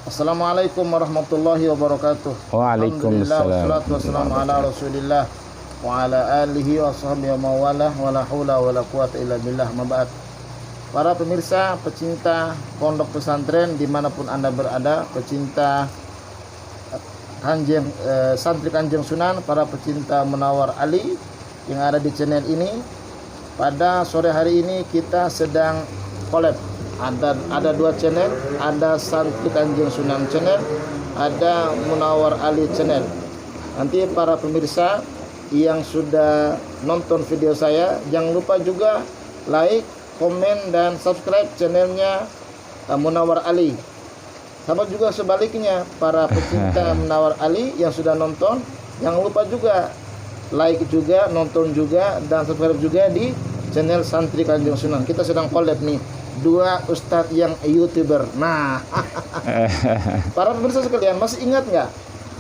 Assalamualaikum warahmatullahi wabarakatuh. Alhamdulillah, Waalaikumsalam. wassalatu wassalamu ala rasulillah wa ala alihi wa sahbihi wa mawalah wa la hawla wa la quwata illa billah, ma ba'd. Para pemirsa, pecinta pondok pesantren dimanapun Anda berada, pecinta santri Kanjeng Sunan, para pecinta Munawwar Ali yang ada di channel ini. Pada sore hari ini kita sedang collab. Ada dua channel, ada Santri Kanjeng Sunan channel, ada Munawwar Ali channel. Nanti para pemirsa yang sudah nonton video saya, jangan lupa juga like, komen, dan subscribe channelnya Munawwar Ali. Sama juga sebaliknya, para pecinta Munawwar Ali yang sudah nonton, jangan lupa juga like juga, nonton juga, dan subscribe juga di channel Santri Kanjeng Sunan. Kita sedang collab nih, dua ustadz yang YouTuber. Nah, para pemirsa sekalian, masih ingat nggak?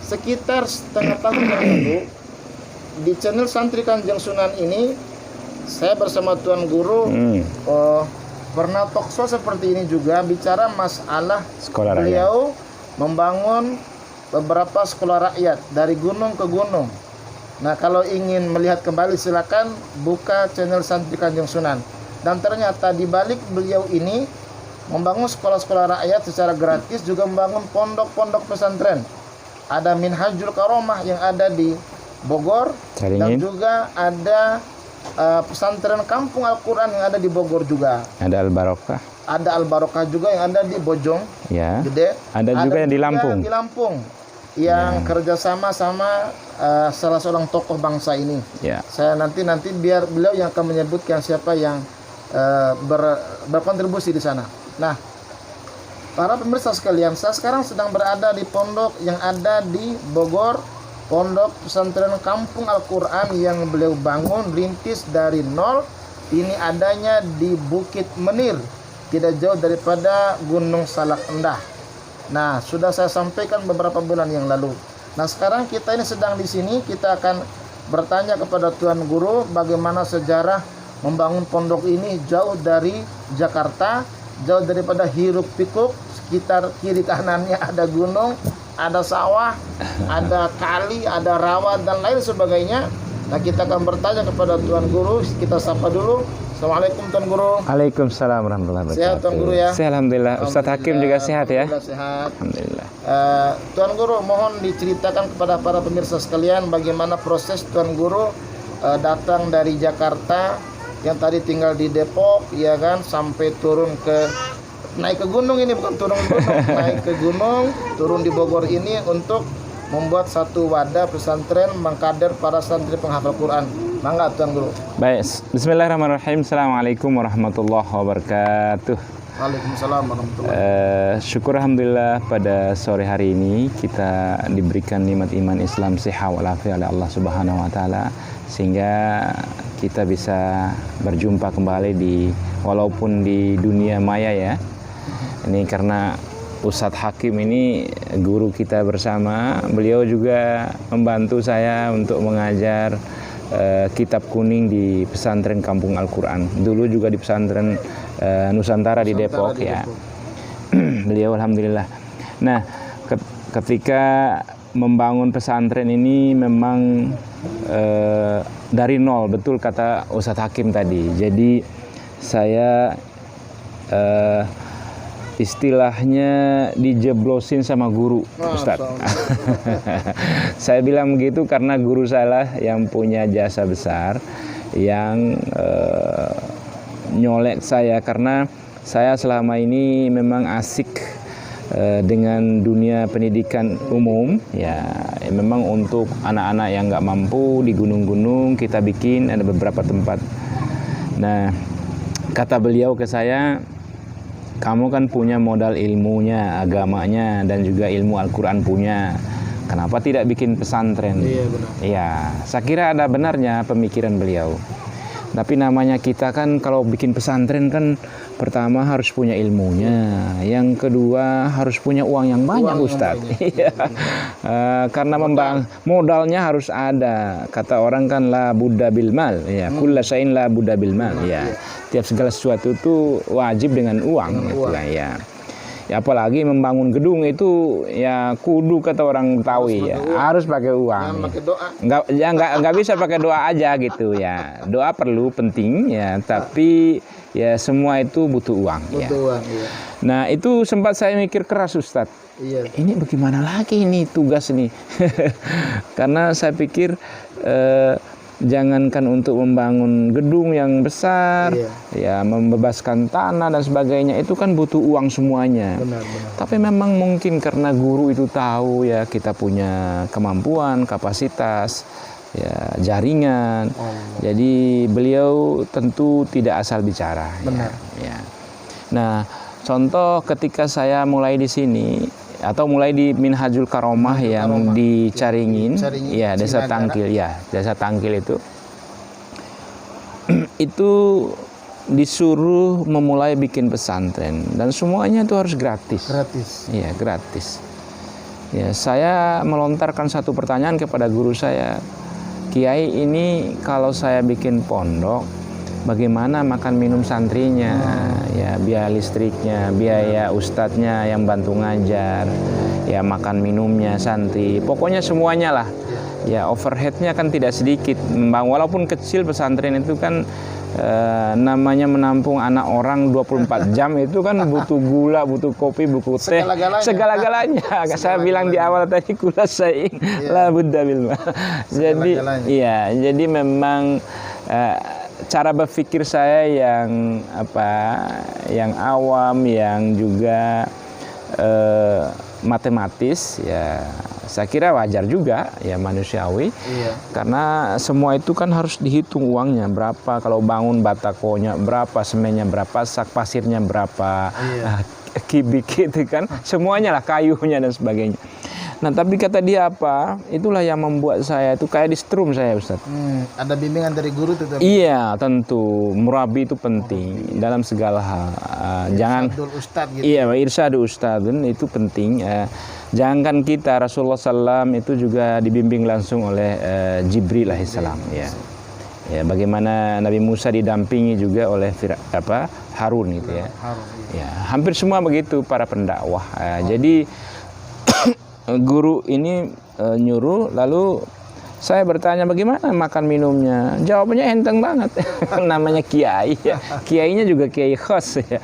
Sekitar setengah tahun yang lalu di channel Santri Kanjeng Sunan ini, saya bersama Tuan Guru pernah talkshow seperti ini juga, bicara masalah Sekolah beliau membangun beberapa sekolah rakyat dari gunung ke gunung. Nah, kalau ingin melihat kembali silakan buka channel Santri Kanjeng Sunan. Dan ternyata di balik beliau ini membangun sekolah-sekolah rakyat secara gratis, juga membangun pondok-pondok pesantren. Ada Minhajul Karomah yang ada di Bogor, dan juga ada pesantren Kampung Al-Quran yang ada di Bogor juga. Ada Al-Barokah. Ada Al-Barokah juga yang ada di Bojong, ya. Gede. Ada juga yang di Lampung. Di Lampung, yang kerjasama sama salah seorang tokoh bangsa ini. Ya. Saya nanti biar beliau yang akan menyebutkan siapa yang berkontribusi di sana. Nah, para pemirsa sekalian, saya sekarang sedang berada di pondok yang ada di Bogor, pondok pesantren Kampung Al-Quran yang beliau bangun rintis dari nol. Ini adanya di Bukit Menir, tidak jauh daripada Gunung Salak Endah. Nah, sudah saya sampaikan beberapa bulan yang lalu. Nah, sekarang kita ini sedang di sini, kita akan bertanya kepada Tuan Guru bagaimana sejarah membangun pondok ini jauh dari Jakarta, jauh daripada hiruk pikuk. Sekitar kiri kanannya ada gunung, ada sawah, ada kali, ada rawa, dan lain sebagainya. Nah, kita akan bertanya kepada Tuan Guru. Kita sapa dulu. Assalamualaikum Tuan Guru. Waalaikumsalam warahmatullahi wabarakatuh. Sehat Tuan Guru ya? Sehat, alhamdulillah. Ustadz Hakim juga sehat ya? Alhamdulillah sehat. Alhamdulillah. Tuan Guru, mohon diceritakan kepada para pemirsa sekalian bagaimana proses Tuan Guru datang dari Jakarta yang tadi tinggal di Depok, ya kan, sampai naik ke gunung ini, bukan turun gunung, naik ke gunung, turun di Bogor ini untuk membuat satu wadah pesantren mengkader para santri penghafal Quran. Mangga Tuan Guru. Baik, bismillahirrahmanirrahim. Assalamualaikum warahmatullahi wabarakatuh. Waalaikumsalam warahmatullahi wabarakatuh. Syukur alhamdulillah pada sore hari ini kita diberikan nikmat iman Islam sehat walafiat oleh Allah Subhanahu wa taala, sehingga kita bisa berjumpa kembali walaupun di dunia maya ya. Ini karena Ustadz Hakim ini guru kita bersama, beliau juga membantu saya untuk mengajar kitab kuning di pesantren Kampung Al-Quran. Dulu juga di pesantren Nusantara di Depok ya. Beliau alhamdulillah. Nah, ketika membangun pesantren ini memang dari nol, betul kata Ustadz Hakim tadi. Jadi saya istilahnya dijeblosin sama guru, Ustadz. Saya bilang begitu karena guru saya yang punya jasa besar, yang nyolek saya, karena saya selama ini memang asik dengan dunia pendidikan umum ya, memang untuk anak-anak yang nggak mampu di gunung-gunung kita bikin ada beberapa tempat. Nah, kata beliau ke saya, kamu kan punya modal ilmunya, agamanya, dan juga ilmu Al-Quran punya. Kenapa tidak bikin pesantren? Iya, benar. Iya, saya kira ada benarnya pemikiran beliau. Tapi namanya kita kan kalau bikin pesantren kan pertama harus punya ilmunya, yang kedua harus punya uang yang banyak, Ustadz. Iya, karena modalnya harus ada. Kata orang kan la budda bil mal, ya, kulla syai'in la budda bil mal, ya. Tiap segala sesuatu itu wajib dengan uang, gitu lah ya. Ya, apalagi membangun gedung itu ya kudu kata orang Betawi ya, harus pakai uang. Jangan pakai doa. Nggak bisa pakai doa aja gitu ya. Doa perlu penting ya, tapi ya semua itu butuh uang. Butuh uang, iya. Nah, itu sempat saya mikir keras, Ustadz. Iya. Ini bagaimana lagi ini tugas nih? Karena saya pikir jangankan untuk membangun gedung yang besar, ya membebaskan tanah dan sebagainya, itu kan butuh uang semuanya. Benar. Tapi memang mungkin karena guru itu tahu ya kita punya kemampuan, kapasitas, ya jaringan. Jadi beliau tentu tidak asal bicara. Benar. Ya. Nah, contoh ketika saya mulai di sini atau mulai di Minhajul Karomah yang di Caringin, ya Desa Tangkil, ya Desa Tangkil itu disuruh memulai bikin pesantren dan semuanya itu harus gratis. Iya, gratis. Ya, saya melontarkan satu pertanyaan kepada guru saya, Kiai, ini kalau saya bikin pondok, bagaimana makan minum santrinya, ya biaya listriknya, biaya ustadznya yang bantu ngajar, ya makan minumnya santri, pokoknya semuanya lah. Ya overheadnya kan tidak sedikit, walaupun kecil pesantren itu kan namanya menampung anak orang 24 jam itu kan butuh gula, butuh kopi, butuh teh, segala-galanya. Saya bilang di awal tadi kula saing la budda bil ma. Jadi iya, jadi memang cara berpikir saya yang awam, yang juga matematis, ya saya kira wajar juga, ya manusiawi. Karena semua itu kan harus dihitung uangnya berapa, kalau bangun batakonya berapa, semennya berapa, sak pasirnya berapa, kibik itu kan, semuanya lah, kayunya dan sebagainya. Nah, tapi kata dia apa? Itulah yang membuat saya itu kayak di strum saya, Ustaz. Ada bimbingan dari guru tetap. Iya, tentu. Murabi itu penting dalam segala hal. Jangan Ustad, gitu. Iya, irsyadul ustadzun itu penting. Jangankan kita, Rasulullah SAW itu juga dibimbing langsung oleh Jibril alaihissalam. Ya. Ya, bagaimana Nabi Musa didampingi juga oleh Harun gitu ya. Ya, hampir semua begitu para pendakwah. Jadi guru ini nyuruh, lalu saya bertanya bagaimana makan minumnya. Jawabannya enteng banget. Namanya kiai ya. Kiainya juga kiai khas ya.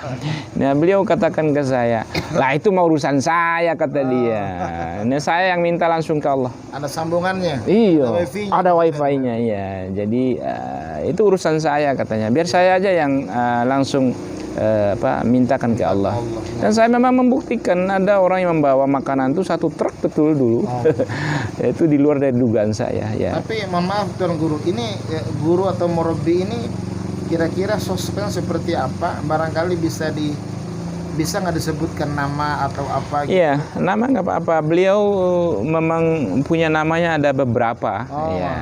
Nah, beliau katakan ke saya, lah itu mau urusan saya, kata dia. Nah, saya yang minta langsung ke Allah. Ada sambungannya. Iya, ada wifi-nya ya. Jadi itu urusan saya, katanya. Biar saya aja yang langsung mintakan ke Allah. Dan saya memang membuktikan ada orang yang membawa makanan itu 1 truk betul dulu. Itu di luar dari dugaan saya ya. Tapi mohon maaf Tuan Guru, ini guru atau murabi ini kira-kira sosoknya seperti apa? Barangkali bisa nggak disebutkan nama atau apa gitu? Iya, nama nggak apa-apa. Beliau memang punya namanya ada beberapa. Ya,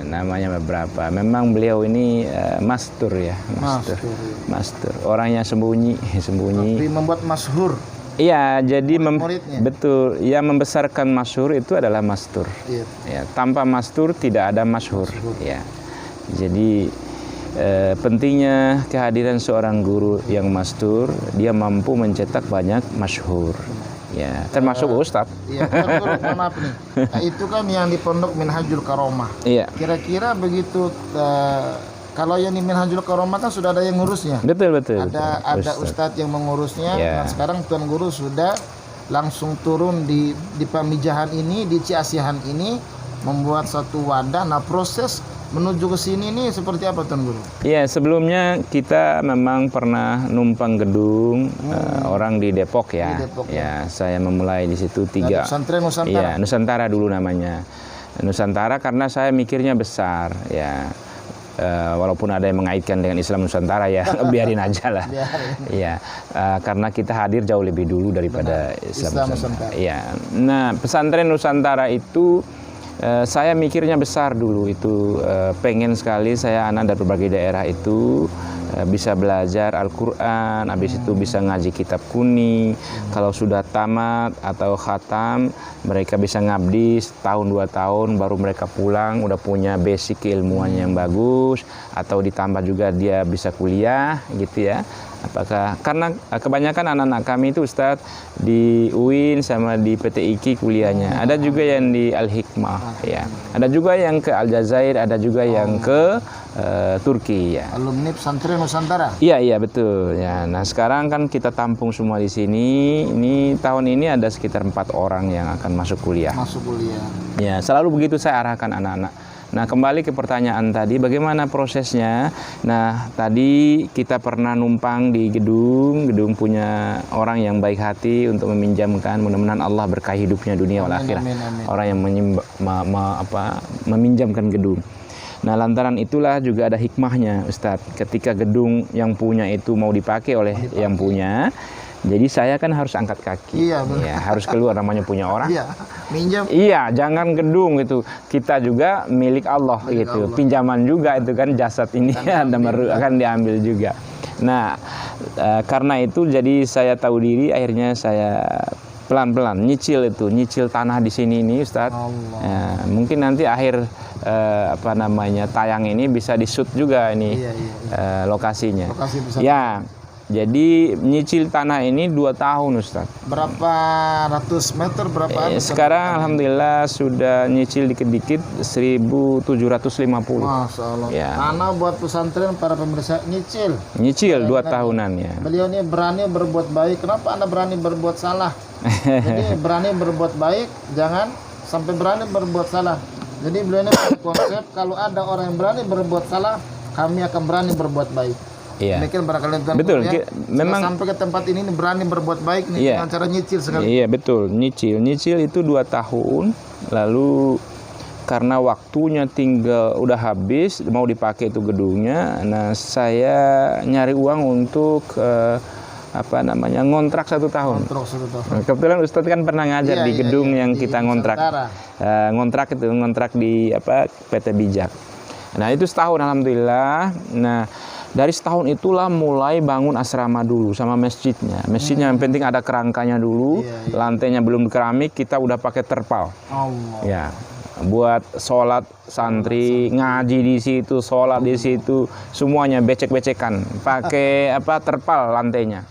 namanya beberapa. Memang beliau ini mastur ya, mastur. Orangnya sembunyi. Tapi membuat masyhur. Iya, jadi betul. Yang membesarkan masyhur itu adalah mastur. Ya, tanpa mastur tidak ada masyhur. Ya, jadi pentingnya kehadiran seorang guru yang mastur, dia mampu mencetak banyak masyhur. Ya, termasuk ustadz. Iya, Guru, maaf nih. Nah, itu kan yang di Pondok Minhajul Karomah. Iya. Kira-kira begitu, kalau yang di Minhajul Karomah kan sudah ada yang ngurusnya. Betul. Ada ustadz yang mengurusnya. Ya. Nah, sekarang Tuan Guru sudah langsung turun di Pamijahan ini, di Ciasihan ini, membuat satu wadah. Nah, proses menuju ke sini nih seperti apa Tuan Guru? Iya, sebelumnya kita memang pernah numpang gedung orang di Depok ya. Ya, saya memulai di situ 3. Pesantren Nusantara. Iya, Nusantara dulu namanya. Nusantara karena saya mikirnya besar ya. Walaupun ada yang mengaitkan dengan Islam Nusantara ya, biarin aja lah. Iya, karena kita hadir jauh lebih dulu daripada Islam Nusantara. Iya. Nah, pesantren Nusantara itu saya mikirnya besar dulu itu, pengen sekali saya anak dari berbagai daerah itu bisa belajar Al-Quran, habis itu bisa ngaji kitab kuning. Kalau sudah tamat atau khatam, mereka bisa ngabdi setahun 2 tahun, baru mereka pulang udah punya basic keilmuan yang bagus, atau ditambah juga dia bisa kuliah gitu ya. Apakah karena kebanyakan anak-anak kami itu Ustadz di UIN sama di PT IKI kuliahnya. Ada juga yang di Al Hikmah, ya. Ada juga yang ke Aljazair, ada juga yang ke Turki, ya. Alumni pesantren Nusantara. Iya, iya betul. Ya, nah sekarang kan kita tampung semua di sini. Ini tahun ini ada sekitar 4 orang yang akan masuk kuliah. Masuk kuliah. Ya, selalu begitu saya arahkan anak-anak. Nah, kembali ke pertanyaan tadi, bagaimana prosesnya? Nah, tadi kita pernah numpang di gedung punya orang yang baik hati untuk meminjamkan, mudah-mudahan Allah berkahi hidupnya dunia wal akhirah. Orang yang meminjamkan gedung. Nah, lantaran itulah juga ada hikmahnya, Ustadz. Ketika gedung yang punya itu mau dipakai oleh yang punya, jadi saya kan harus angkat kaki. Iya, benar. Ya, harus keluar, namanya punya orang. Iya, minjam. Iya, jangan gedung itu. Kita juga milik Allah gitu. Allah. Pinjaman juga itu kan, jasad ini akan diambil juga. Nah, karena itu jadi saya tahu diri, akhirnya saya pelan-pelan nyicil tanah di sini ini, Ustadz. Ya, mungkin nanti akhir tayang ini bisa di-shoot juga ini. Iya. Lokasinya. Lokasi besar. Ya. Jadi nyicil tanah ini 2 tahun, Ustaz. Berapa ratus meter, berapa? Sekarang alhamdulillah sudah nyicil dikit-dikit 1.750. Masya Allah. Ya. Tanah buat pesantren para pemirsa nyicil. Nyicil 2 tahunan ya. Beliau ini berani berbuat baik. Kenapa Anda berani berbuat salah? Jadi berani berbuat baik, jangan sampai berani berbuat salah. Jadi beliau ini konsep kalau ada orang yang berani berbuat salah, kami akan berani berbuat baik. Iya. Demikian barangkali Tuan Betul. Guru, ya. Memang sampai ke tempat ini berani berbuat baik nih, iya, dengan cara nyicil sekali. Iya betul, nyicil itu 2 tahun. Lalu karena waktunya tinggal udah habis, mau dipakai itu gedungnya. Nah saya nyari uang untuk ngontrak 1 tahun. Kebetulan Ustadz kan pernah ngajar di gedung yang kita ngontrak. Ngontrak di PT Bijak. Nah itu setahun alhamdulillah. Nah dari setahun itulah mulai bangun asrama dulu sama masjidnya. Masjidnya yang penting ada kerangkanya dulu, lantainya belum keramik, kita udah pakai terpal. Allah. Ya, buat sholat santri, ngaji di situ, sholat di situ, semuanya becek-becekan, pakai terpal lantainya.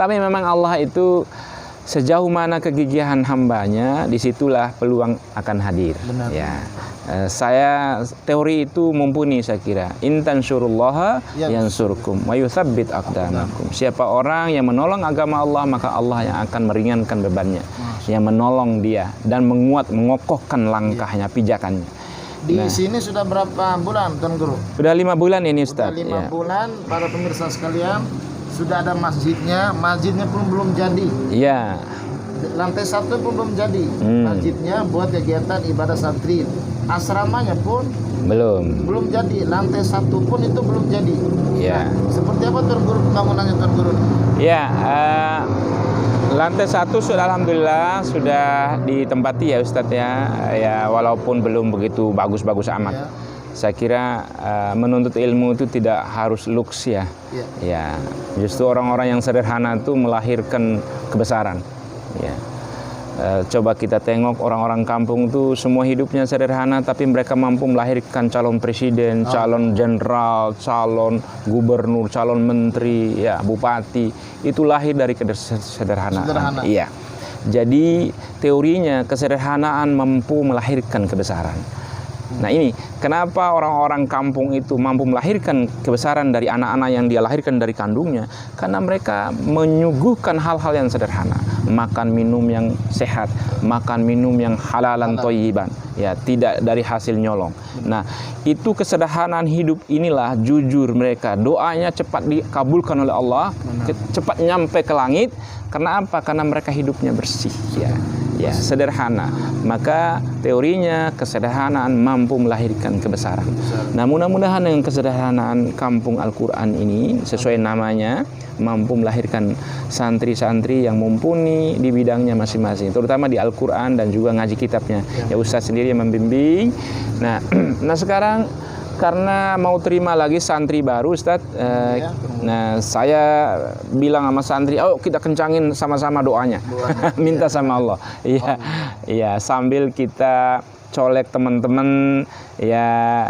Tapi memang Allah itu sejauh mana kegigihan hambanya, disitulah peluang akan hadir. Benar. Ya. Saya teori itu mumpuni saya kira. In tansurullaha yansurkum wa yutsabbit aqdamakum. Siapa orang yang menolong agama Allah, maka Allah yang akan meringankan bebannya. Yang menolong dia dan mengokohkan langkahnya, pijakannya. Di sini sudah berapa bulan, Tuan Guru? Sudah 5 bulan ini, Ustaz. Sudah 5 bulan, para pemirsa sekalian. Sudah ada masjidnya pun belum jadi. Iya. Lantai 1 pun belum jadi. Masjidnya buat kegiatan ibadah santri. Asramanya pun belum jadi. Lantai 1 pun itu belum jadi. Ya. Nah, seperti apa Tuan Guru pembangunannya, Tuan Guru? Ya, lantai 1 sudah alhamdulillah sudah ditempati ya Ustadz ya. Ya walaupun belum begitu bagus-bagus amat. Ya. Saya kira menuntut ilmu itu tidak harus luks ya. Ya, justru orang-orang yang sederhana itu melahirkan kebesaran. Ya. Coba kita tengok orang-orang kampung itu semua hidupnya sederhana, tapi mereka mampu melahirkan calon presiden, calon jenderal, calon gubernur, calon menteri, ya bupati. Itu lahir dari kesederhanaan. Iya. Jadi teorinya kesederhanaan mampu melahirkan kebesaran. Nah ini kenapa orang-orang kampung itu mampu melahirkan kebesaran dari anak-anak yang dia lahirkan dari kandungnya, karena mereka menyuguhkan hal-hal yang sederhana, makan minum yang sehat, makan minum yang halalan thayyiban, ya tidak dari hasil nyolong. Nah itu kesederhanaan hidup inilah jujur mereka, doanya cepat dikabulkan oleh Allah, cepat nyampe ke langit. Karena apa? Karena mereka hidupnya bersih, ya sederhana. Maka teorinya kesederhanaan mampu melahirkan kebesaran. Nah mudah-mudahan dengan kesederhanaan kampung Al-Quran ini sesuai namanya mampu melahirkan santri-santri yang mumpuni di bidangnya masing-masing, terutama di Al-Quran dan juga ngaji kitabnya. Ya Ustaz sendiri yang membimbing. Nah sekarang karena mau terima lagi santri baru Ustadz, nah saya bilang sama santri, kita kencangin sama-sama doanya, minta sama Allah. Iya, sambil kita colek teman-teman, ya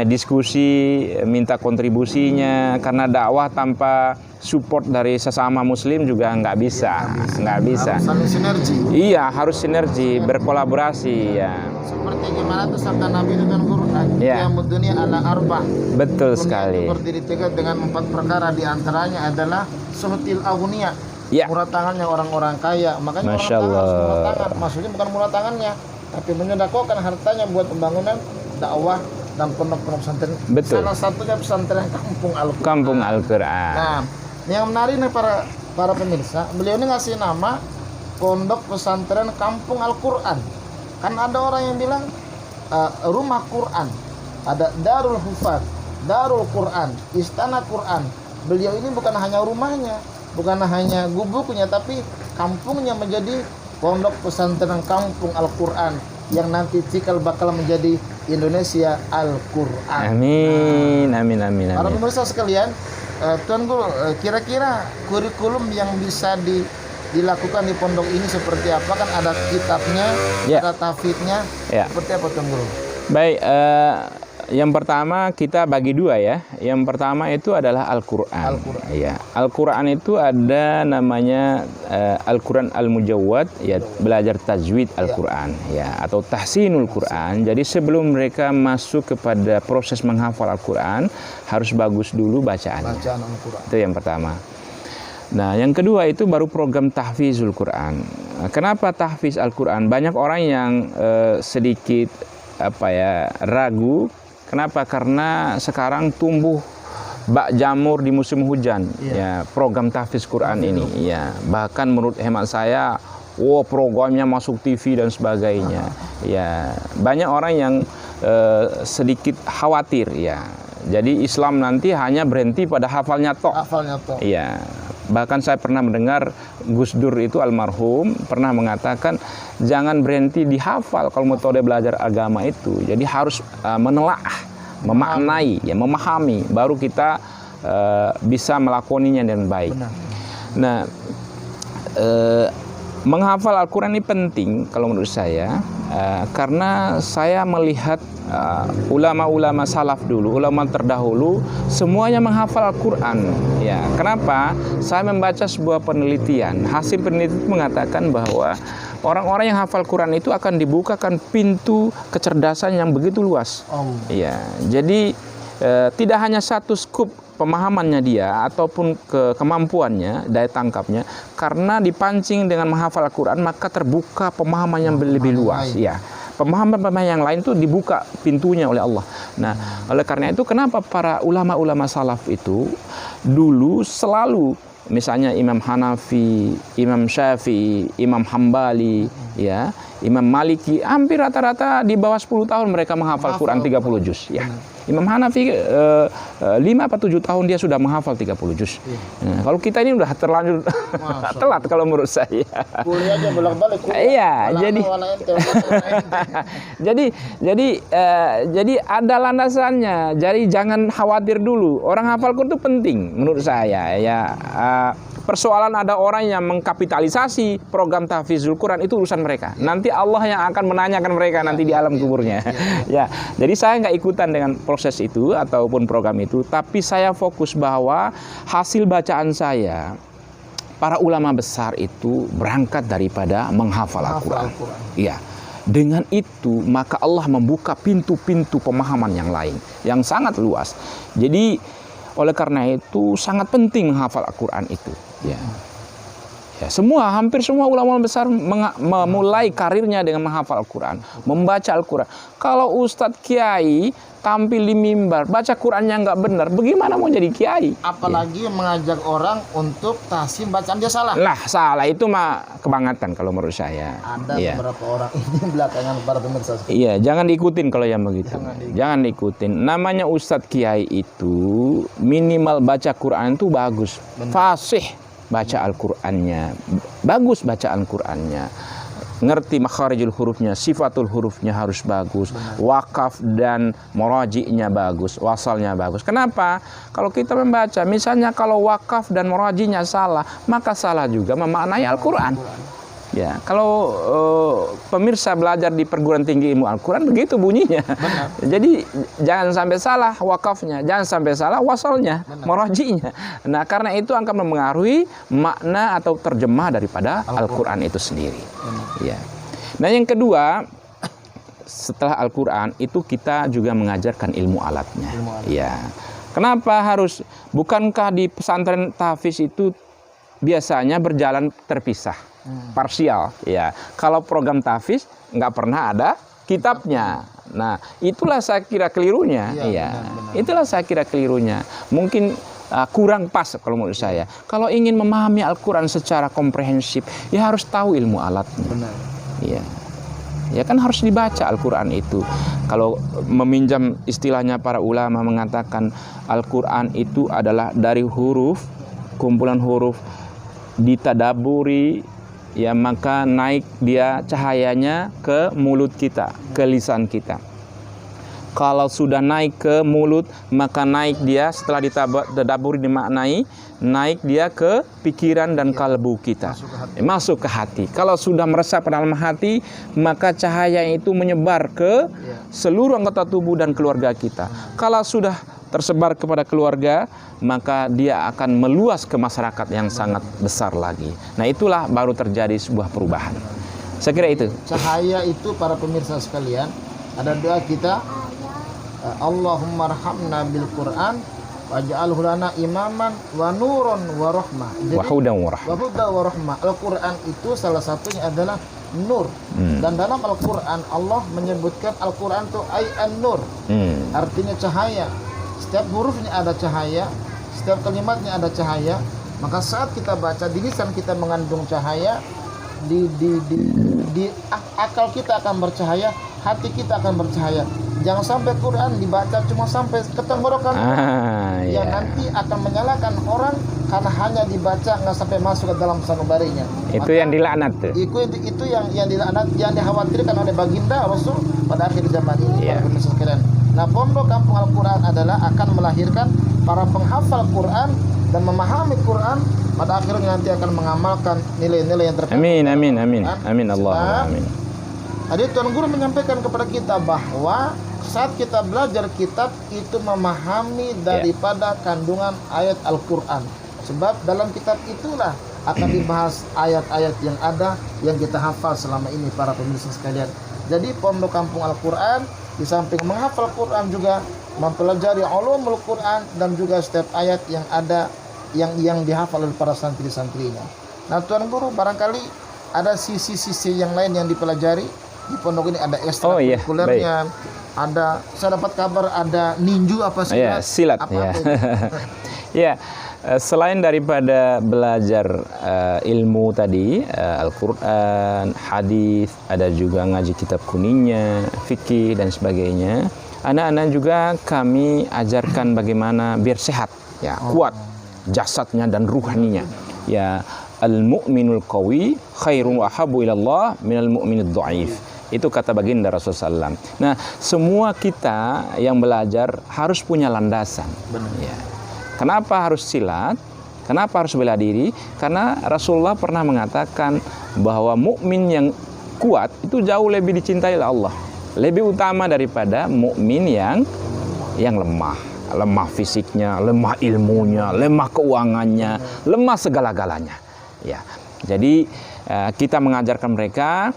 diskusi, minta kontribusinya, karena dakwah tanpa support dari sesama muslim juga nggak bisa. Harus saling sinergi. Iya, harus sinergi, berkolaborasi ya. Seperti gimana tuh sabda Nabi itu kan Quran. Ya. Yang dunia ala arba. Betul Dunia sekali. itu berdiri tegak dengan 4 perkara, di antaranya adalah suhtil aghnia. Ya. Murah tangannya orang-orang kaya. Makanya Masya orang tangan harus murah Allah. tangan. Maksudnya bukan murah tangannya, tapi menyedekahkan hartanya buat pembangunan dakwah dan pondok-pondok pesantren. Betul. Salah satunya pesantren Kampung Al-Quran. Kampung Al-Quran. Nah, yang menarik nih para pemirsa, beliau ini ngasih nama Pondok Pesantren Kampung Al-Quran. Kan ada orang yang bilang rumah Quran, ada Darul Hufaz, Darul Quran, Istana Quran. Beliau ini bukan hanya rumahnya, bukan hanya gubuknya, tapi kampungnya menjadi Pondok Pesantren Kampung Al-Quran yang nanti cikal bakal menjadi Indonesia Al-Quran. Amin, amin, amin, Para amin. pemirsa sekalian, Tuan Guru, kira-kira kurikulum yang bisa dilakukan di pondok ini seperti apa? Kan ada kitabnya, Ya. ada tahfidnya, Ya. seperti apa Tuan Guru? Baik, yang pertama kita bagi dua ya. Yang pertama itu adalah Al-Quran. Al-Quran. Ya, Al-Quran itu ada namanya Al-Quran Al-Mujawwad, ya, belajar tajwid Al-Quran, ya, atau tahsinul Quran. Jadi sebelum mereka masuk kepada proses menghafal Al-Quran, harus bagus dulu bacaannya. Bacaan Al-Quran. Itu yang pertama. Nah, yang kedua itu baru program tahfizul Quran. Kenapa tahfiz Al-Quran? Banyak orang yang sedikit ragu. Kenapa? Karena sekarang tumbuh bak jamur di musim hujan, ya, program tahfiz Quran ini, ya. Bahkan menurut hemat saya, programnya masuk TV dan sebagainya. Ya, banyak orang yang sedikit khawatir, ya. Jadi Islam nanti hanya berhenti pada hafalnya tok. Hafalnya toh. Iya. Bahkan saya pernah mendengar Gus Dur itu almarhum pernah mengatakan jangan berhenti dihafal kalau metode belajar agama itu. Jadi harus menelaah, memaknai, ya, memahami, baru kita bisa melakoninya dengan baik. Benar. Nah, menghafal Al-Quran ini penting kalau menurut saya, karena saya melihat ulama-ulama salaf dulu, ulama terdahulu, semuanya menghafal Al-Quran. Ya, kenapa? Saya membaca sebuah penelitian. Hasil penelitian mengatakan bahwa orang-orang yang hafal Quran itu akan dibukakan pintu kecerdasan yang begitu luas. Ya, jadi tidak hanya satu skup pemahamannya dia ataupun kemampuannya, daya tangkapnya, karena dipancing dengan menghafal Al-Quran maka terbuka pemahaman yang lebih luas. Ya, pemahaman-pemahaman yang lain itu dibuka pintunya oleh Allah. Nah, oleh karena itu kenapa para ulama-ulama salaf itu dulu selalu, misalnya Imam Hanafi, Imam Syafi'i, Imam Hambali, ya, Imam Maliki, hampir rata-rata di bawah 10 tahun mereka menghafal Quran 30 juz, ya. Imam Hanafi 5 atau 7 tahun dia sudah menghafal 30 juz. Nah, kalau kita ini udah terlanjur telat kalau menurut saya. Kuliah aja bolak-balik. Iya, jadi ada landasannya. Jadi jangan khawatir dulu. Orang hafal Quran itu penting menurut saya. Ya, persoalan ada orang yang mengkapitalisasi program tahfizul Quran itu urusan mereka. Nanti Allah yang akan menanyakan mereka nanti di alam kuburnya. Ya, jadi saya nggak ikutan dengan proses itu ataupun program itu, tapi saya fokus bahwa hasil bacaan saya, para ulama besar itu berangkat daripada menghafal Al-Quran. Iya. Dengan itu maka Allah membuka pintu-pintu pemahaman yang lain yang sangat luas. Jadi oleh karena itu sangat penting menghafal Al-Quran itu. Ya. Ya, hampir semua ulama besar memulai karirnya dengan menghafal Al-Quran, membaca Al-Quran. Kalau Ustadz Kiai tampil di mimbar, baca Qurannya nggak benar, bagaimana mau jadi Kiai? Apalagi mengajak orang untuk tahsin bacaan dia salah. Lah, salah itu mah kebangetan kalau menurut saya. Ada Ya. beberapa orang ini belakangan para pemirsa. Iya, jangan diikutin kalau yang begitu. Jangan diikutin. Namanya Ustadz Kiai itu minimal baca Quran itu bagus, fasih baca Al-Qurannya, bagus baca Al-Qurannya, ngerti makharijul hurufnya, sifatul hurufnya harus bagus, wakaf dan muraji'nya bagus, wasalnya bagus. Kenapa? Kalau kita membaca, misalnya kalau wakaf dan muraji'nya salah, maka salah juga memaknai Al-Quran. Ya, kalau pemirsa belajar di perguruan tinggi ilmu Al-Quran begitu bunyinya. Benar. Jadi jangan sampai salah wakafnya, jangan sampai salah wasalnya, merajinya. Nah, karena itu akan mempengaruhi makna atau terjemah daripada Al-Quran itu sendiri. Ya. Nah, yang kedua, setelah Al-Quran itu kita juga mengajarkan ilmu alatnya. Ya. Kenapa harus? Bukankah di pesantren tahfiz itu biasanya berjalan terpisah, parsial, ya. Kalau program tahfiz nggak pernah ada kitabnya. Nah, itulah saya kira kelirunya, ya. Itulah saya kira kelirunya. Mungkin kurang pas kalau menurut saya. Kalau ingin memahami Al-Quran secara komprehensif, ya harus tahu ilmu alatnya. Benar. Ya. Ya kan harus dibaca Al-Quran itu. Kalau meminjam istilahnya para ulama mengatakan Al-Quran itu adalah dari huruf, kumpulan huruf ditadaburi, ya maka naik dia cahayanya ke mulut kita, ke lisan kita. Kalau sudah naik ke mulut, maka naik dia setelah ditadaburi dimaknai, naik dia ke pikiran dan kalbu kita, masuk ke hati. Kalau sudah meresap ke dalam hati, maka cahaya itu menyebar ke seluruh anggota tubuh dan keluarga kita. Kalau sudah tersebar kepada keluarga, maka dia akan meluas ke masyarakat yang sangat besar lagi. Nah, itulah baru terjadi sebuah perubahan. Saya kira itu. Cahaya itu para pemirsa sekalian, ada doa kita, Allahumma arhamna bil Quran waj'alhu lana imaman wa nuron wa rahmah. Wa hudan wa rahmah. Wa hudan wa rahmah. Al-Quran itu salah satunya adalah nur. Dan dalam Al-Quran Allah menyebutkan Al-Quran itu an-nur. Artinya cahaya. Setiap hurufnya ada cahaya, setiap kalimatnya ada cahaya. Maka saat kita baca, di lisan kita mengandung cahaya, di akal kita akan bercahaya, hati kita akan bercahaya. Jangan sampai Quran dibaca cuma sampai ke tenggorokan, yang nanti akan menyalahkan orang karena hanya dibaca nggak sampai masuk ke dalam sanubarinya. Itu maka, yang dilaknat tuh. Itu yang dilaknat, yang dikhawatirkan oleh baginda Rasul pada akhir zaman ini. Nah, pondok kampung Al-Quran adalah akan melahirkan para penghafal Quran dan memahami Quran, pada akhirnya nanti akan mengamalkan nilai-nilai yang terkait. Amin, amin, amin, amin, Allah, amin. Tadi Tuan Guru menyampaikan kepada kita bahwa saat kita belajar kitab itu memahami daripada kandungan ayat Al-Quran. Sebab dalam kitab itulah akan dibahas ayat-ayat yang ada yang kita hafal selama ini para pemirsa sekalian. Jadi pondok kampung Al-Quran di samping menghafal Quran juga mempelajari ulumul Quran dan juga setiap ayat yang ada yang dihafal oleh para santri-santrinya. Nah, Tuan Guru, barangkali ada sisi-sisi yang lain yang dipelajari di pondok ini. Ada ekstrakurikulernya, ada, saya dapat kabar ada ninju apa sih? Silat. Ya, selain daripada belajar ilmu tadi, Al-Quran, hadis, ada juga ngaji kitab kuningnya, fikih dan sebagainya. Anak-anak juga kami ajarkan bagaimana biar sehat, ya, kuat jasadnya dan ruhaninya. Ya, al-mu'minul qawi khairun wa habbu ilallah minal mu'minid dhaif. Itu kata baginda Rasulullah SAW. Nah, semua kita yang belajar harus punya landasan. Ya. Kenapa harus silat? Kenapa harus bela diri? Karena Rasulullah pernah mengatakan bahwa mukmin yang kuat itu jauh lebih dicintai oleh Allah. Lebih utama daripada mukmin yang lemah. Lemah fisiknya, lemah ilmunya, lemah keuangannya, lemah segala-galanya. Ya. Jadi kita mengajarkan mereka.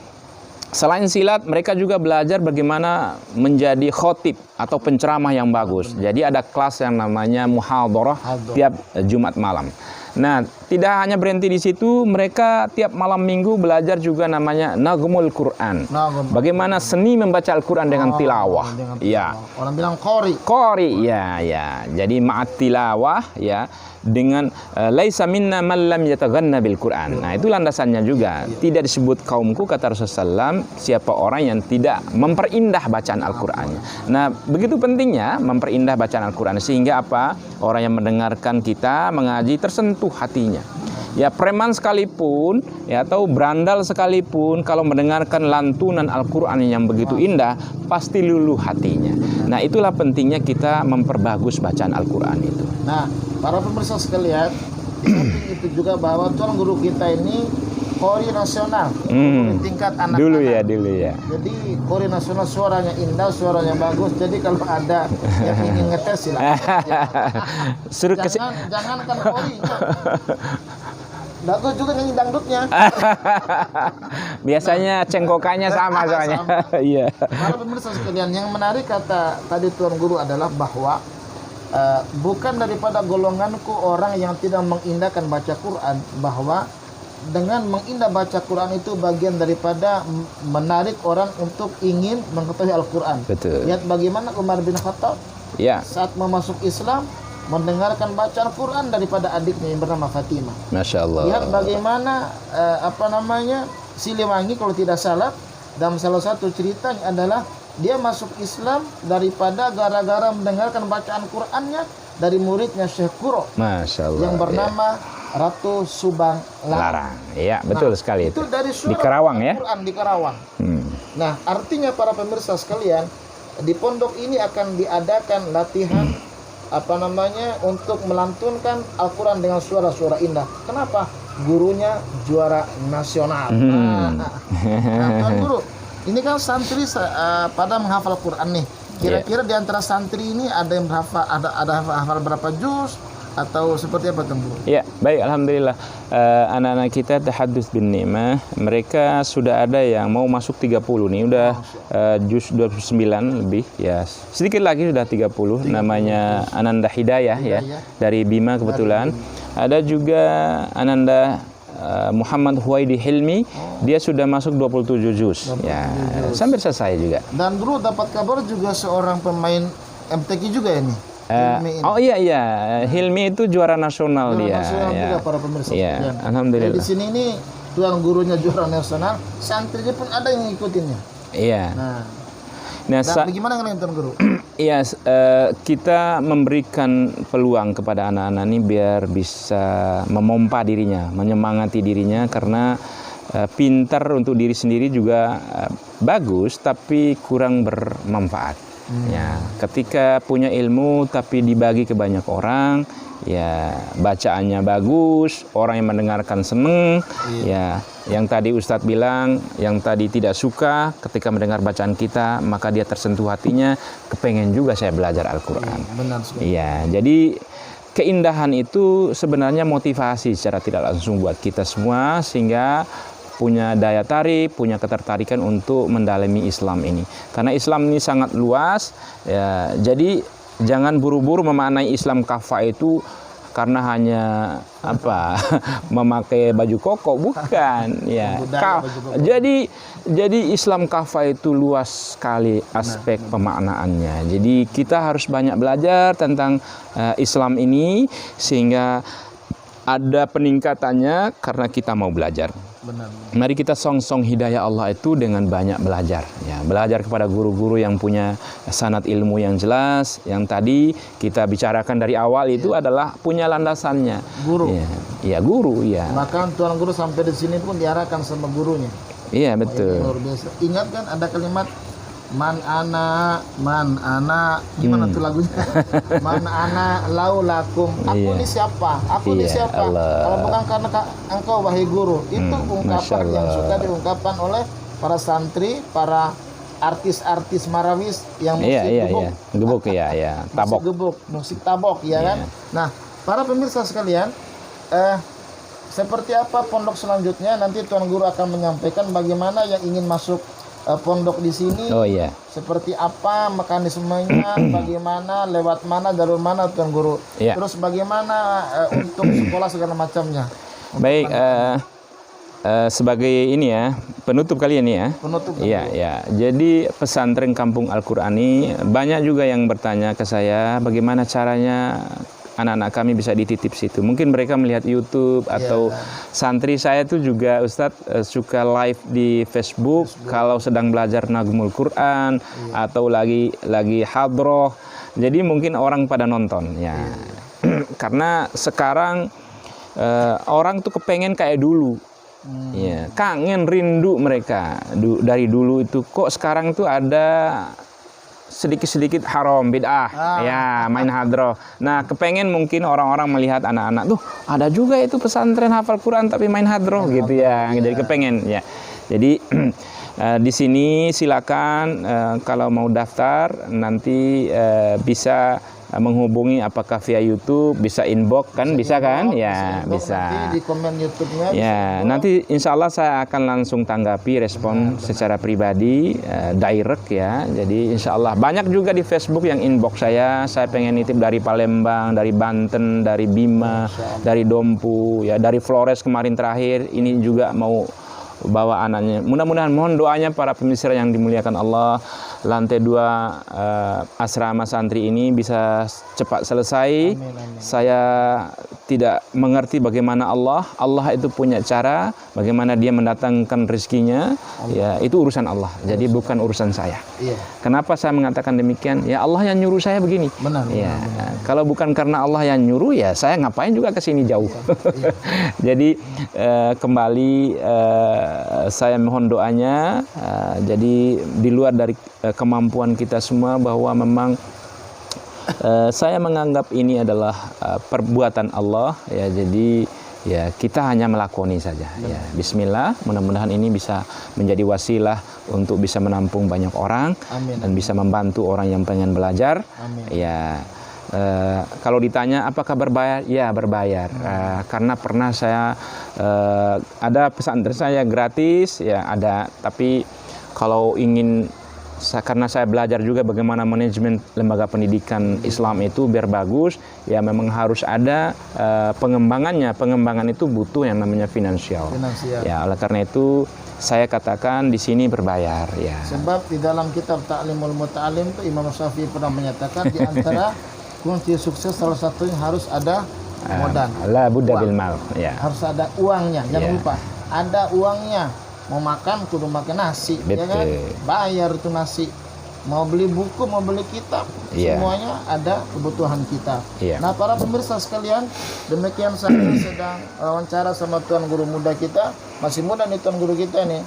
Selain silat, mereka juga belajar bagaimana menjadi khotib atau penceramah yang bagus. Jadi ada kelas yang namanya muhadharah tiap Jumat malam. Nah, tidak hanya berhenti di situ, mereka tiap malam minggu belajar juga namanya Nagmul Quran. Bagaimana seni membaca Al-Quran dengan tilawah. Ya. Orang bilang qori. Qori, ya. Jadi ma'at tilawah, ya. Dengan laisa minna man lam yataghanna bil Quran. Nah, itu landasannya juga. Tidak disebut kaumku, kata Rasulullah SAW, siapa orang yang tidak memperindah bacaan Al-Qur'annya. Nah, begitu pentingnya memperindah bacaan Al-Qur'an sehingga apa? Orang yang mendengarkan kita mengaji tersentuh hatinya. Ya, preman sekalipun, ya, atau berandal sekalipun, kalau mendengarkan lantunan Al-Quran yang begitu indah, pasti luluh hatinya. Nah, itulah pentingnya kita memperbagus bacaan Al-Quran itu. Nah, para pemirsa sekalian, di samping itu juga bahwa Tuan Guru kita ini Kori nasional di tingkat anak-anak. Dulu ya. Jadi kori nasional suaranya indah, suaranya bagus. Jadi kalau ada yang ingin ngetes silakan. Suruh Jangan kan kori. Bagus juga nyanyi dangdutnya. Biasanya cengkokannya sama soalnya. Iya. Para pemirsa sekalian, yang menarik kata tadi Tuan Guru adalah bahwa bukan daripada golonganku orang yang tidak mengindahkan baca Quran, bahwa dengan mengindah baca Quran itu bagian daripada menarik orang untuk ingin mengetahui Al-Quran. Betul. Lihat bagaimana Umar bin Khattab Ya. saat memasuk Islam mendengarkan bacaan Quran daripada adiknya yang bernama Fatimah. Masya Allah. Lihat bagaimana Siliwangi kalau tidak salah, dalam salah satu ceritanya adalah dia masuk Islam daripada gara-gara mendengarkan bacaan Qurannya dari muridnya Syekh Kuro Masya Allah. yang bernama Ratu Subang Larang. Iya, betul sekali. Itu dari surah Di Karawang ya. Al-Quran di Karawang. Nah, artinya para pemirsa sekalian, di pondok ini akan diadakan latihan untuk melantunkan Al-Quran dengan suara-suara indah. Kenapa? Gurunya juara nasional. Nah, Tuan Guru, ini kan santri pada menghafal Quran nih. Kira-kira di antara santri ini ada yang hafal berapa juz atau seperti apa, Tuan Guru? Ya, baik, alhamdulillah. Anak-anak kita tahadduts bin ni'mah, mereka sudah ada yang mau masuk 30 nih, udah juz 29 lebih ya. Sedikit lagi sudah 30. Namanya Ananda Hidayah ya, dari Bima kebetulan. Ada juga Ananda Muhammad Huwaidi Hilmi, dia sudah masuk 27 juz. Ya, sambil selesai juga. Dan dulu dapat kabar juga seorang pemain MTQ juga ini. Oh iya, Hilmi itu juara nasional dia. Nasional ya. juga para pemirsa. Iya, alhamdulillah. Di sini ini tuan gurunya juara nasional, santrinya pun ada yang ngikutinnya. Iya. Nah, bagaimana dengan tuan guru? Iya, kita memberikan peluang kepada anak-anak ini biar bisa memompa dirinya, menyemangati dirinya, karena pintar untuk diri sendiri juga bagus, tapi kurang bermanfaat. Ya, ketika punya ilmu tapi dibagi ke banyak orang, ya bacaannya bagus, orang yang mendengarkan seneng. Ya, yang tadi Ustadz bilang, yang tadi tidak suka ketika mendengar bacaan kita, maka dia tersentuh hatinya, kepengen juga saya belajar Al-Quran. Benar sekali. Ya, jadi keindahan itu sebenarnya motivasi secara tidak langsung buat kita semua, sehingga punya daya tarik, punya ketertarikan untuk mendalami Islam ini. Karena Islam ini sangat luas, ya, jadi jangan buru-buru memaknai Islam kafah itu karena hanya memakai baju koko, bukan ya. Jadi Islam kafah itu luas sekali aspek pemaknaannya. Jadi kita harus banyak belajar tentang Islam ini sehingga ada peningkatannya karena kita mau belajar. Benar. Mari kita song-song hidayah Allah itu dengan banyak belajar. Ya, belajar kepada guru-guru yang punya sanad ilmu yang jelas. Yang tadi kita bicarakan dari awal itu adalah punya landasannya. Guru. Iya, guru. Ya. Bahkan tuan guru sampai di sini pun diarahkan sama gurunya. Iya, betul. Luar biasa. Ingat kan ada kalimat man ana gimana tuh lagunya? Man ana laulakum. Aku ini siapa? Aku ini siapa? Allah. Kalau bukan karena engkau wahai guru. Itu ungkapan yang suka diungkapkan oleh para santri, para artis-artis marawis yang musik gebuk ya, tabok. Musik tabok ya kan. Nah, para pemirsa sekalian, seperti apa pondok selanjutnya nanti tuan guru akan menyampaikan bagaimana yang ingin masuk pondok di sini. Seperti apa mekanismenya, bagaimana, lewat mana, jalur mana tuan guru. Terus bagaimana untuk sekolah segala macamnya. Baik, sebagai ini ya, penutup kali ini ya. Penutup. Iya. Jadi pesantren Kampung Al-Qur'ani, banyak juga yang bertanya ke saya bagaimana caranya anak-anak kami bisa dititip situ. Mungkin mereka melihat YouTube atau santri saya tuh juga Ustadz suka live di Facebook kalau sedang belajar Nagmul Quran atau lagi hadroh. Jadi mungkin orang pada nonton ya. Karena sekarang orang tuh kepengen kayak dulu. Ya, kangen, rindu mereka dari dulu itu. Kok sekarang tuh ada sedikit-sedikit haram, bid'ah. Ya, main hadroh. Nah, kepengen mungkin orang-orang melihat anak-anak, tuh ada juga itu pesantren hafal Quran tapi main hadroh gitu ya. Jadi kepengen ya. Jadi di sini silakan kalau mau daftar nanti bisa menghubungi apakah via YouTube, bisa inbox kan, bisa kan? Ya, bisa. Nanti di komen YouTube-nya. Ya, nanti insya Allah saya akan langsung tanggapi respon secara pribadi, direct ya. Jadi insya Allah banyak juga di Facebook yang inbox saya pengen nitip dari Palembang, dari Banten, dari Bima, dari Dompu, ya dari Flores kemarin terakhir. Ini juga mau bawa anaknya. Mudah-mudahan mohon doanya para pemirsa yang dimuliakan Allah. Lantai 2 asrama santri ini bisa cepat selesai. Amin, amin. Saya tidak mengerti bagaimana Allah itu punya cara bagaimana dia mendatangkan rezekinya. Ya, itu urusan Allah. Jadi bukan urusan saya. Iya. Kenapa saya mengatakan demikian? Ya Allah yang nyuruh saya begini. Benar. Ya, kalau bukan karena Allah yang nyuruh ya saya ngapain juga ke sini jauh. Iya. Jadi kembali saya mohon doanya. Jadi di luar dari kemampuan kita semua bahwa memang saya menganggap ini adalah perbuatan Allah ya. Jadi ya kita hanya melakoni saja ya. Bismillah, mudah-mudahan ini bisa menjadi wasilah untuk bisa menampung banyak orang. Amin. Dan bisa membantu orang yang pengen belajar. Amin. Ya. Kalau ditanya apakah berbayar, ya berbayar. Karena pernah saya ada pesantren saya gratis, ya ada. Tapi kalau ingin, karena saya belajar juga bagaimana manajemen lembaga pendidikan Islam itu biar bagus, ya memang harus ada pengembangannya. Pengembangan itu butuh yang namanya finansial. Ya, oleh karena itu saya katakan di sini berbayar ya. Sebab di dalam kitab Ta'limul Muta'alim itu Imam Syafi'i pernah menyatakan di antara kunci sukses salah satunya harus ada modal. La budda bil mal. Ya. Harus ada uangnya, jangan lupa. Ada uangnya. Mau makan kudu makan nasi, ya kan? Bayar itu nasi. Mau beli buku, mau beli kitab, semuanya ada kebutuhan kita. Nah, para pemirsa sekalian, demikian saya sedang wawancara sama tuan guru muda kita. Masih muda nih tuan guru kita nih.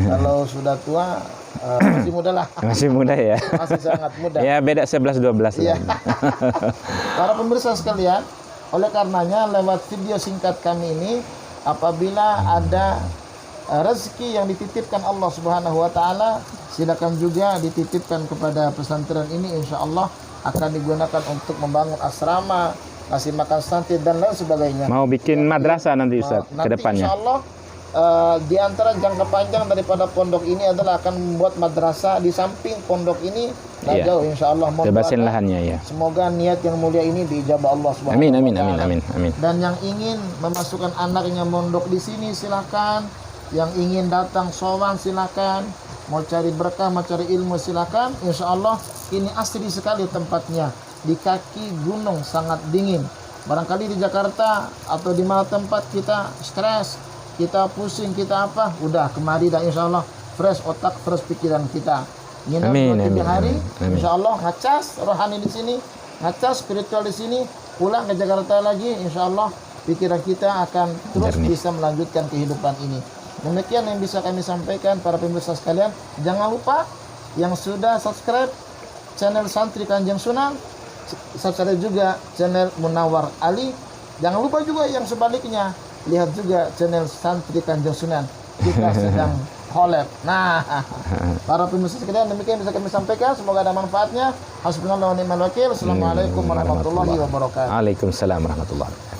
Kalau sudah tua masih muda lah. Masih muda ya. Masih sangat muda. Ya beda 11-12 ya. Para pemirsa sekalian, oleh karenanya lewat video singkat kami ini, apabila ada rezeki yang dititipkan Allah Subhanahu wa taala, silakan juga dititipkan kepada pesantren ini, insya Allah akan digunakan untuk membangun asrama, kasih makan santri dan lain sebagainya. Mau bikin madrasah nanti Ustaz ke depannya. Insya Allah di antara jangka panjang daripada pondok ini adalah akan membuat madrasah di samping pondok ini. Jauh insya Allah. Bebasin lahannya ya. Semoga niat yang mulia ini diijabah Allah Subhanahu amin, wa amin, taala. Amin. Dan yang ingin memasukkan anaknya mondok di sini silakan. Yang ingin datang sowan silakan, mau cari berkah, mau cari ilmu silakan. Insya Allah ini asri sekali tempatnya, di kaki gunung sangat dingin. Barangkali di Jakarta atau di mana tempat kita stres, kita pusing, kita apa, udah kemari dan insya Allah fresh otak, fresh pikiran kita. Nginep 2-3 hari, insya Allah ngacas rohani di sini, ngacas spiritual di sini, pulang ke Jakarta lagi, insya Allah pikiran kita akan terus bisa melanjutkan kehidupan ini. Demikian yang bisa kami sampaikan para pemirsa sekalian. Jangan lupa yang sudah subscribe channel Santri Kanjeng Sunan, subscribe juga channel Munawar Ali. Jangan lupa juga yang sebaliknya, lihat juga channel Santri Kanjeng Sunan. Kita sedang collab. Nah, para pemirsa sekalian, demikian bisa kami sampaikan. Semoga ada manfaatnya. Hasbunallahu wa ni'mal wakil. Assalamualaikum warahmatullahi wabarakatuh. Waalaikumsalam warahmatullahi wabarakatuh.